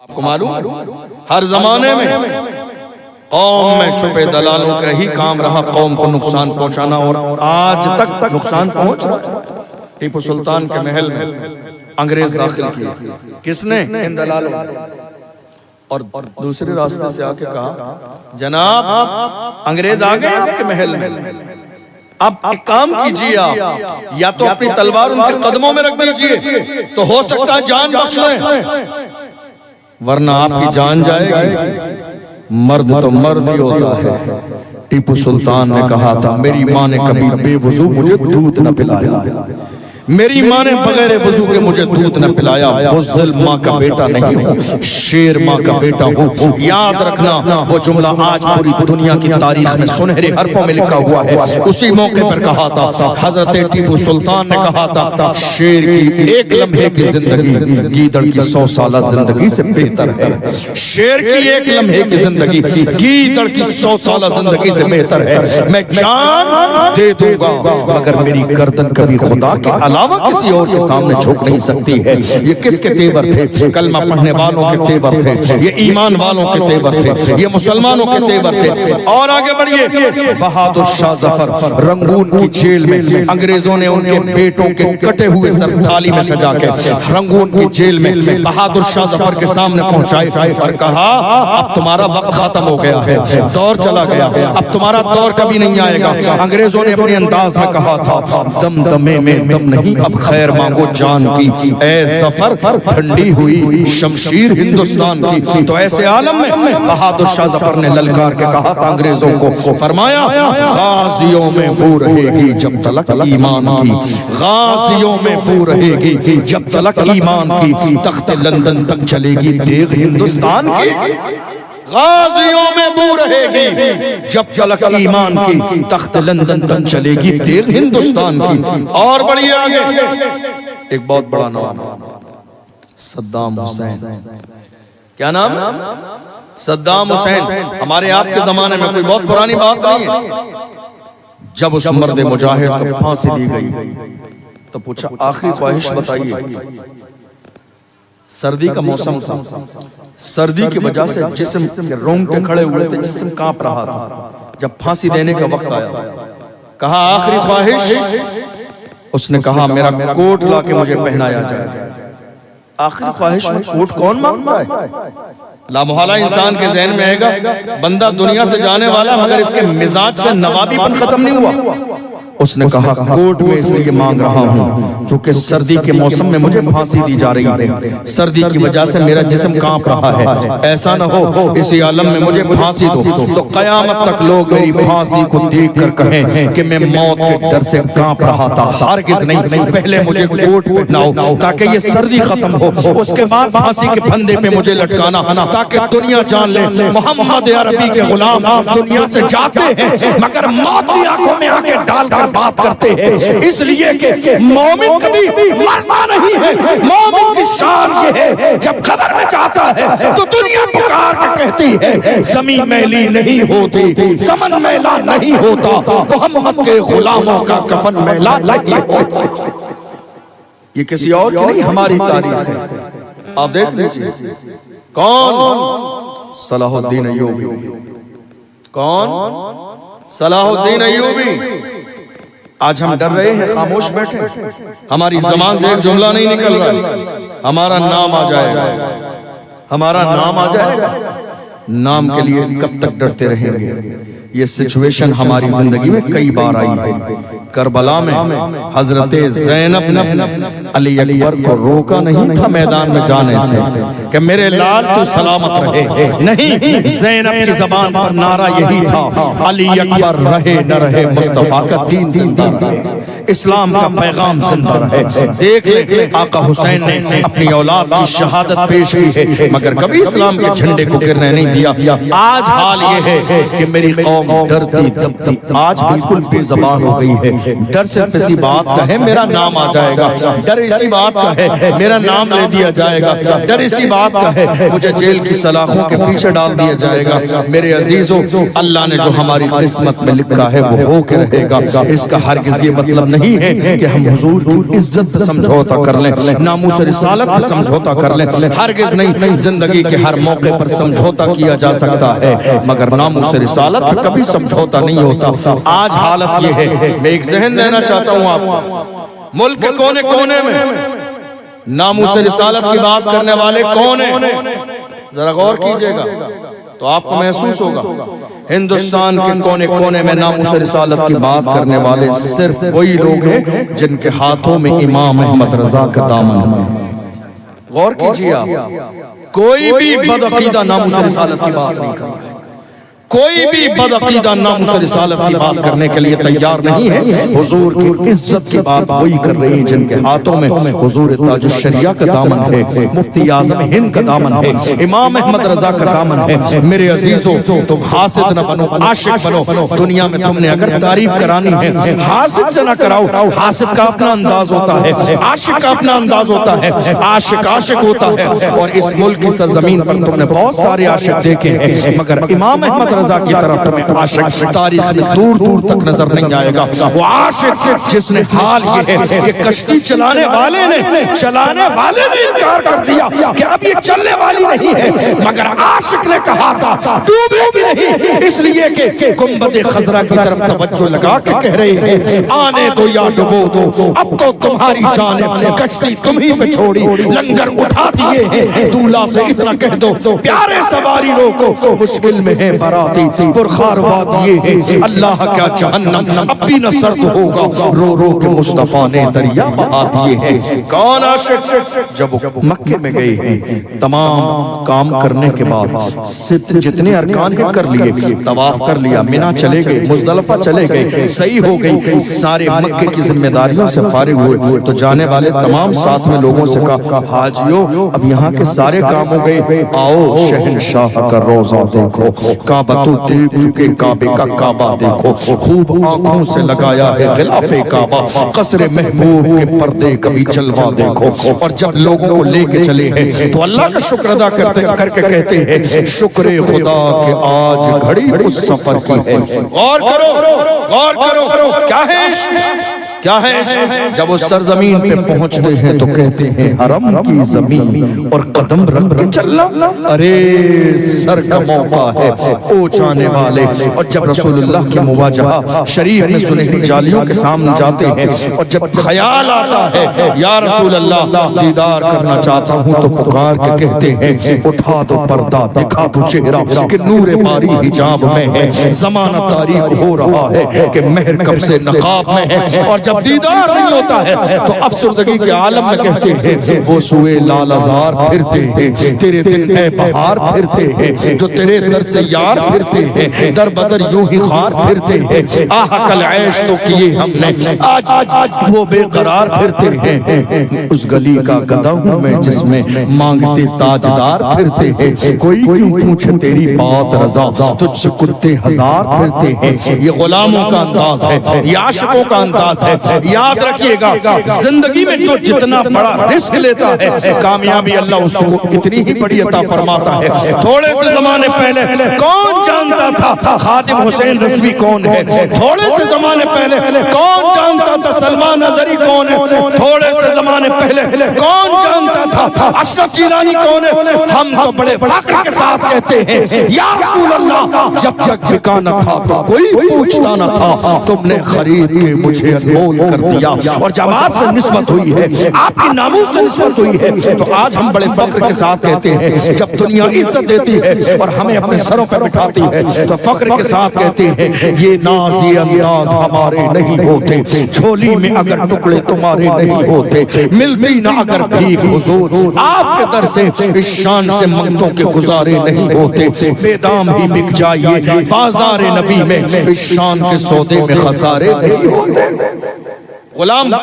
آپ کو معلوم ہر زمانے میں قوم میں چھپے دلالوں کا ہی کام رہا قوم کو نقصان پہنچانا، اور آج تک نقصان پہنچ رہا ہے۔ ٹیپو سلطان کے محل میں انگریز داخل کیے، کس نے؟ ان دلالوں، اور دوسرے راستے سے آ کے کہا جناب انگریز آ گئے آپ کے محل میں، اب ایک کام کیجئے، آپ یا تو اپنی تلوار ان کے قدموں میں رکھ دیجئے تو ہو سکتا ہے جان بخش لیں، ورنہ آپ کی جان جائے گی۔ مرد تو مرد ہی ہوتا ہے۔ ٹیپو سلطان نے کہا تھا میری ماں نے کبھی بے وضو مجھے دودھ نہ پلایا، میری ماں نے بغیر وضو کے مجھے دودھ نہ پلایا، بزدل ماں کا بیٹا نہیں ہوں، شیر ماں کا بیٹا ہوں۔ یاد رکھنا وہ جملہ آج پوری دنیا کی تاریخ میں سنہرے حرفوں میں لکھا ہوا ہے۔ اسی موقع پر کہا تھا حضرت ٹیپو سلطان نے کہا تھا شیر کی ایک لمحے کی زندگی گیدڑ کی 100 سالہ زندگی سے بہتر ہے، شیر کی ایک لمحے کی زندگی گیدڑ کی 100 سالہ زندگی سے بہتر ہے۔ میں جان دے دوں گا مگر میری گردن کبھی خدا کے علاوہ کسی اور کے سامنے جھک نہیں سکتی ہے۔ یہ کس کے تیور تھے؟ کلمہ پڑھنے والوں کے تیور تھے، یہ ایمان والوں کے تیور تھے، یہ مسلمانوں کے تیور تھے۔ اور آگے بڑھئے، بہادر شاہ ظفر رنگون کی جیل میں انگریزوں نے ان کے بیٹوں کے کٹے ہوئے سر تھالی میں سجا کے رنگون کی جیل میں بہادر شاہ ظفر کے سامنے پہنچائے اور کہا اب تمہارا وقت ختم ہو گیا ہے، دور چلا گیا، اب تمہارا دور کبھی نہیں آئے گا۔ انگریزوں نے اپنے انداز میں کہا تھا دم دمے میں دم نہیں، اب خیر مانگو جان کی، اے ظفر ٹھنڈی ہوئی شمشیر ہندوستان کی۔ تو ایسے عالم میں بہادر شاہ ظفر نے للکار کے کہا تھا انگریزوں کو، فرمایا غازیوں میں بو رہے گی جب تلک ایمان کی، غازیوں میں بو رہے گی جب تلک ایمان کی، تخت لندن تک چلے گی دیغ ہندوستان کی، غازیوں میں بو رہے گی جب تلک ایمان کی، تخت لندن تک چلے گی دیغ ہندوستان کی۔ اور بڑھئے آگے، ایک بہت بڑا نام صدام حسین۔ کیا نام؟ Saddam Hussein. ہمارے آپ کے زمانے میں کوئی بہت پرانی بات نہیں ہے۔ جب اس مرد مجاہد کو پھانسی دی گئی تو پوچھا آخری خواہش بتائیے۔ سردی کا موسم تھا، سردی کی وجہ سے جسم کے رونگٹے کھڑے ہوئے تھے، جسم کانپ رہا تھا۔ جب پھانسی دینے کا وقت آیا کہا آخری خواہش، اس نے کہا میرا کوٹ لا کے مجھے پہنایا جائے۔ آخری خواہش میں کوٹ کون مانگتا ہے؟ لامحالہ انسان کے ذہن میں آئے گا بندہ دنیا سے جانے والا مگر اس کے مزاج سے نوابی پن ختم نہیں ہوا۔ اس نے کہا کوٹ میں اس لیے مانگ رہا ہوں چونکہ سردی کے موسم میں مجھے پھانسی دی جا رہی ہے، سردی کی وجہ سے میرا جسم کانپ رہا ہے، ایسا نہ ہو اسی عالم میں مجھے پھانسی دو تو قیامت تک لوگ میری پھانسی کو دیکھ کر کہیں کہ میں موت کے ڈر سے کانپ رہا تھا۔ ہرگز نہیں، پہلے مجھے کوٹ پہناؤ تاکہ یہ سردی ختم ہو، اس کے بعد پھانسی کے پھندے پہ مجھے لٹکانا تاکہ دنیا جان لے محمد عربی کے غلام دنیا سے جاتے ہیں مگر موت کی آنکھوں میں آنکھیں ڈال کر بات کرتے ہیں، اس لیے کہ مومن کبھی مرتا نہیں ہے۔ مومن کی شان یہ ہے جب قبر میں جاتا ہے تو دنیا پکار کے کہتی ہے زمین میلی نہیں ہوتی، سمن میلا نہیں ہوتا، محمد کے غلاموں کا کفن میلا نہیں ہوتا۔ یہ کسی اور کی نہیں ہماری تاریخ ہے، آپ دیکھ لیجئے۔ کون؟ صلاح الدین ایوبی۔ کون؟ صلاح الدین ایوبی۔ آج ہم ڈر رہے ہیں، خاموش بیٹھے، ہماری زبان سے ایک جملہ نہیں نکل رہا، ہمارا نام آ جائے گا، ہمارا نام آ جائے گا، نام کے لیے کب تک ڈرتے رہیں گے؟ یہ سچویشن ہماری زندگی میں کئی بار آئی ہے۔ کربلا میں حضرت زینب نے علی اکبر کو روکا نہیں تھا میدان میں جانے سے کہ میرے لال تو سلامت رہے، نہیں، زینب کی زبان پر نعرہ یہی تھا علی اکبر رہے نہ رہے مصطفیٰ کا دین زندہ رہے، اسلام کا پیغام زندہ رہے۔ دیکھ لیں آقا حسین نے اپنی اولاد کی شہادت پیش کی ہے مگر کبھی اسلام کے جھنڈے کو گرنے نہیں دیا۔ آج حال یہ ہے کہ میری قوم ڈرتی دبتی آج بالکل بے زبان ہو گئی ہے، ڈر صرف اسی بات کا ہے میرا نام آ جائے گا، ڈر اسی بات کا ہے میرا نام لے دیا جائے گا، ڈر اسی بات کا ہے مجھے جیل کی سلاخوں کے پیچھے ڈال دیا جائے گا۔ میرے عزیزو، اللہ نے جو ہماری قسمت میں لکھا ہے وہ ہو کے رہے گا۔ اس کا ہرگز یہ مطلب نہیں ہے کہ ہم حضور کی عزت پہ سمجھوتا کر لیں، ناموس رسالت پہ سمجھوتا کر لیں، ہرگز نہیں۔ زندگی کے ہر موقع پر سمجھوتا کیا جا سکتا ہے مگر ناموس رسالت پہ کبھی سمجھوتا نہیں ہوتا۔ آج حالت یہ ہے، میں ایک ذہن دینا چاہتا ہوں آپ، ملک کے کونے کونے میں ناموس رسالت کی بات کرنے والے کون ہیں؟ ذرا غور کیجئے گا تو آپ کو محسوس ہوگا ہندوستان کے کونے کونے میں ناموس رسالت کی بات کرنے والے صرف وہی لوگ ہیں جن کے ہاتھوں میں امام احمد رضا کا دامن ہے۔ غور کیجئے آپ، کوئی بھی بدعقیدہ ناموس رسالت کی بات نہیں کر رہا ہے، کوئی بھی بدعقیدہ ناموس رسالت کی بات کرنے کے لیے تیار نہیں ہے۔ حضور کی عزت کی بات وہی کر رہی ہیں جن کے ہاتھوں میں حضور تاج الشریعہ کا دامن ہے، مفتی اعظم ہند کا دامن ہے، امام احمد رضا کا دامن ہے۔ میرے عزیزو، تم حاسد نہ بنو، عاشق بنو۔ دنیا میں تم نے اگر تعریف کرانی ہے حاسد سے نہ کراؤ، حاسد کا اپنا انداز ہوتا ہے، عاشق کا اپنا انداز ہوتا ہے، عاشق عاشق ہوتا ہے۔ اور اس ملک کی سرزمین پر تم نے بہت سارے عاشق دیکھے ہیں مگر امام احمد رضا کی طرف تمہیں عاشق تاریخ میں دور دور تک نظر نہیں آئے گا۔ وہ عاشق جس نے حال یہ ہے کہ کشتی چلانے والے نے انکار کر دیا کہ اب یہ چلنے والی نہیں ہے، مگر عاشق نے کہا تھا ڈوبے گی نہیں، اس لیے کہ گنبد خضرا کی طرف توجہ لگا کے کہہ رہے ہیں آنے دو یا ڈبو دو، اب تو تمہاری جانب کشتی تم ہی پہ چھوڑی، لنگر اٹھا دیے ہیں، دولہا سے اتنا کہہ دو پیارے سواری روکو، مشکل میں ہے براتی پرخار وادی ہے، اللہ کیا جہنم اب بھی نہ سرد ہوگا، رو رو کے مصطفیٰ نے دریا بہا دیے ہیں۔ کون عاشق؟ جب وہ مکے میں گئے ہیں، تمام کام کرنے کے بعد جتنے ارکان ہیں کر لیے، طواف کر لیا، منی چلے گئے، مزدلفہ چلے گئے، صحیح ہو گئی، سارے مکے کی ذمہ داریوں سے فارغ ہوئے تو جانے والے تمام ساتھ میں لوگوں سے کہا حاجیو اب یہاں کے سارے کام ہو گئے، آؤ شہنشاہ کا روضہ دیکھو، کعبہ تو دیکھ چکے، کعبے کا کعبہ دیکھو، خوب آنکھوں سے لگایا ہے غلاف کعبہ، قصر محبوب کے پردے کبھی جلوہ دیکھو۔ اور جب لوگوں کو لے کے چلے ہیں تو اللہ کا شکر ادا کر کے کہتے ہیں شکر خدا کہ آج گھڑی اس سفر کی ہے۔ غور کرو کیا ہے کیا ہے؟ جب وہ سرزمین پہ پہنچتے ہیں تو کہتے ہیں حرم کی زمین اور قدم رکھ کے چلنا، ارے سر کا موقع ہے او جانے والے۔ اور جب رسول اللہ کی مواجہہ شریف میں سنہری جالیوں کے سامنے جاتے ہیں اور جب خیال آتا ہے یا رسول اللہ دیدار کرنا چاہتا ہوں تو پکار کے کہتے ہیں اٹھا دو پردہ، دکھا دو چہرہ کہ نور باری حجاب میں ہے، زمانہ تاریک ہو رہا ہے کہ مہر کب سے نقاب میں ہے۔ اور جب دیدار نہیں ہوتا ہے تو افسردگی کے عالم میں کہتے ہیں وہ سوئے لال ازار پھرتے ہیں، تیرے دن اے بہار پھرتے ہیں، جو تیرے در سے یار پھرتے ہیں، در بدر یوں ہی خار پھرتے ہیں، آہ کل عیش تو کیے ہم نے آج وہ بے قرار پھرتے ہیں۔ اس گلی کا گدھا ہوں میں جس میں مانگتے تاجدار پھرتے ہیں، کوئی کیوں پوچھے تیری بات رضا، تجھ سے کتے ہزار پھرتے ہیں۔ یہ غلاموں کا انداز ہے، یہ عاشقوں کا انداز ہے۔ یاد رکھیے گا زندگی میں جو جتنا بڑا رسک لیتا ہے کامیابی اللہ اس کو اتنی ہی بڑی عطا فرماتا ہے۔ تھوڑے سے زمانے پہلے کون جانتا تھا خادم حسین رضوی کون ہے؟ تھوڑے سے زمانے پہلے کون جانتا تھا سلمان اظہری کون ہے؟ تھوڑے سے زمانے پہلے کون جانتا تھا اشرف جیلانی کون ہے؟ ہم تو بڑے فخر کے ساتھ کہتے ہیں یا رسول اللہ جب جگ بکا نہ تھا تو کوئی پوچھتا نہ تھا، تم نے خرید کے مجھے انمول کر دیا۔ اور جب آپ سے نسبت ہوئی ہے، آپ کی ناموس سے نسبت ہوئی ہے تو آج ہم بڑے فخر کے ساتھ کہتے ہیں، جب دنیا عزت دیتی ہے اور ہمیں اپنے سروں پہ بٹھاتی ہے تو فخر کے ساتھ کہتے ہیں یہ ناز یہ انداز ہمارے نہیں ہوتے، جھولی میں اگر ٹکڑے تمہارے نہیں ہوتے، ملتی نہ اگر بھیک حضور آپ کے در سے، اس شان سے منگتوں کے گزارے نہیں ہوتے، بے دام ہی بک جائیے بازار نبی میں، اس شان کے سودے میں خسارے نہیں ہوتے۔ غلام